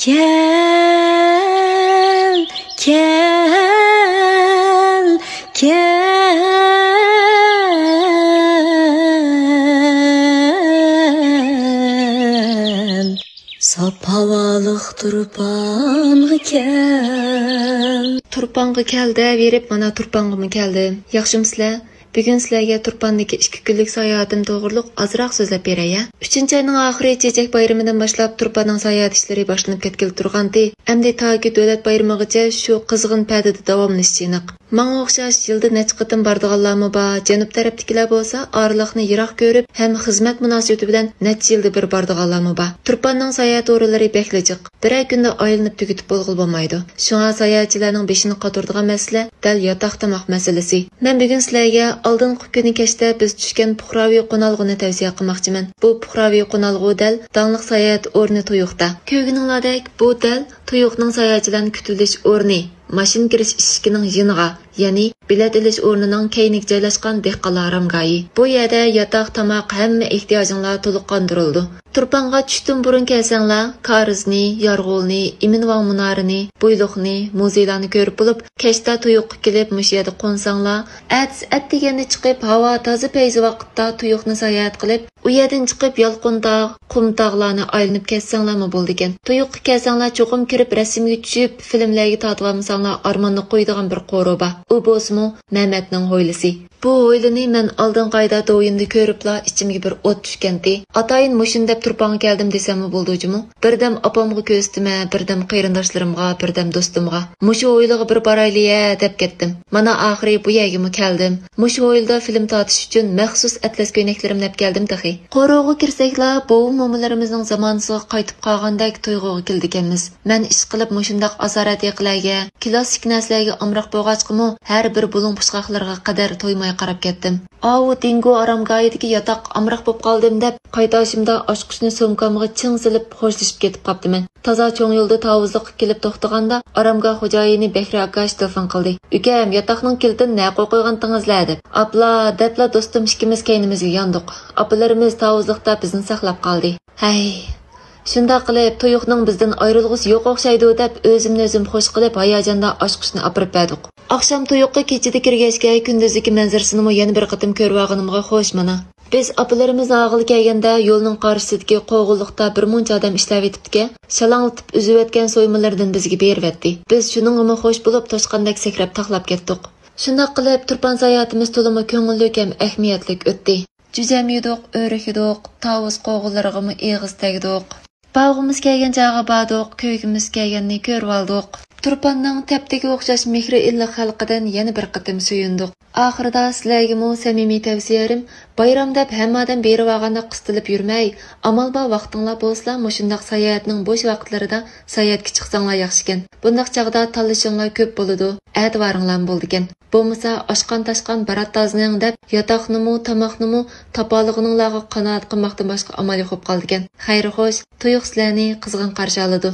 Kel, kel, kel. Sap havalık turpanğa kel. Turpanğa keldi, verip mana turpanğa mı keldim. Yaxşımsızlar? Bugün sizlarga Turpandagi 2 kunlik sayohatim to'g'riliq ozroq so'zlab beray. 3-oyning oxiri Chechak bayramidan boshlab Turpanning sayohat ishlari boshlanib ketgili turgandi. Endi toki davlat bayramigacha shu qizg'in paytida davomlashchinik. Menga o'xshash yilda necha qatim bordiganlarmi bor, janub tarafdagilar bo'lsa, oraliqni yiroq ko'rib, ham xizmat munosabati bilan necha yilda bir bordiganlarmi bor. Turpanning sayohat o'rinlari beklijiq. Bir kunda aylanib tugatib bo'lg'il bo'lmaydi. Shunga sayohatchilarning beshini qotirdigan masala dal yotoq tomoq masalasi. Men bugun sizlarga oldingi kuni kechda biz tushgan puhraviy qo'nalg'uni tavsiya qilmoqchiman. Bu puhraviy qo'nalg'u dal danglik sayohat o'rni Tuyuqda. Ko'rganinglardek, bu dal Tuyuqning sayohatchilarni kutilish o'rni. Mashin kirish ishikining yiniga, ya'ni bilet ilish o'rnining keyinlik joylashgan dehqonlar aramgoyi. Bu yerda yotoq, tomoq, hamma ehtiyojinglar to'liq qondirildi. Turpanға tushdan burun kelsanglar, Karizni, Yorg'ulni, Iminvon munorini, Buyliqni, muzeylarni ko'rib bo'lib, kechda Tuyuqqa kelib mush yerda qo'nsanglar, atdeganda chiqib havo toza payzi vaqtda Tuyuqni sayohat qilib, u yerdan chiqib Yolqindog', Qumtog'larni aylanib ketsanglarmi bo'ldi ekan. Tuyuqqa kelsanglar cho'qim kirib rasmga tushib, filmlarga tatib olmasanglar armonni qo'ydigan bir qo'ri bor. U bo'lsa-mu Mehmetning ho'ylisi. Bu o'ylini men oldin qayda do'yinda ko'ribla ichimga bir o't tushgandi. Atayin mushin deb Turpanға keldim desammi bo'ldi-jimu? Birdam opamga ko'zdima, birdam qarindoshlarimga, birdam do'stimga. Mushu o'yliga bir borayli-ya deb ketdim. Mana oxiri bu yerga keldim. Mushu o'yilda film tatish uchun maxsus atlas ko'ynaklarimni olib keldim taxi. Qo'rg'uga kirsaklar, bu mo'minlarimizning zamonasiga qaytib qolgandek tuyg'uga keldikanmiz. Men ish qilib mushundaq asorat yiqlarga, klassik narsalarga amroq bo'lg'achqimi, har bir bulung pushqoqlarga qadar to'ymay qarab ketdim. Avu dingo aramgoyidagi yotoq amroq bo'lib qoldim deb qaytashimda oshqushni so'mkamga ching silib xo'shlashib ketib qopdiman. Toza cho'ng yo'lda tavuzliqqa kelib to'xtaganda aramgoh xo'jayini Bekri akash telefon qildi. Ukam, yotoqning kilitini naq qo'ygantingizlar deb. Apla, debla do'stim ikkimiz keynimizga yondiq. Apalarimiz tavuzliqda bizni saqlab qoldi. Hay, shunda qilib Tuyuqning bizdan ayrilg'usi yo'q o'xshaydi deb o'zimni o'zim xo'sh qilib hayajonda oshqushni opirib berdik. Oqshom Tuyuqqa kechida kirgachga kunduzdagi manzarasini yana bir qatim ko'rib olganimga xo'sh mana. Biz apalarimiz og'il kelganda yo'lning qarshisidagi qo'g'illiqda bir muncha odam ishlab etibdi. Shalanglatib uzib o'tgan so'ymalardan bizga beribdi. Biz shuningga xo'sh bo'lib toshqandek sakrab taqlab ketdik. Shunday qilib Turpan sayohatimiz to'liq ko'ngilli ham ahamiyatli o'tdi. Juzam yedik, o'rik yedik, tavus qo'g'illarig'imi eg'iz tegdik. Bağımız kelgan joyga bordik, ko'ygimiz kelganni ko'rib oldik. Turpanning tapdagi o'xshash mehri illiq xalqidan yana bir qatim suyundik. Oxirida sizlarga mo samimiy tavsiyalarim, bayram deb hammadan berib olganda qistilib yurmay, amal bor vaqtinglar bo'lsa, mushundaq sayohatning bo'sh vaqtlarida sayohatga chiqsanglar yaxshi ekan. Bundaq chaqda tanlashinglar ko'p bo'ladi. Advaringlar bo'ldi ekan. Bo'lmasa oshqan tashqan barat tazning deb yotoqnimi, tomoqnimi topolig'ininglarga qanoat qilmoqdan boshqa amal yo'q qoldi ekan. Xayr xo'sh, Tuyuq sizlarni qizg'in qarshi oladi.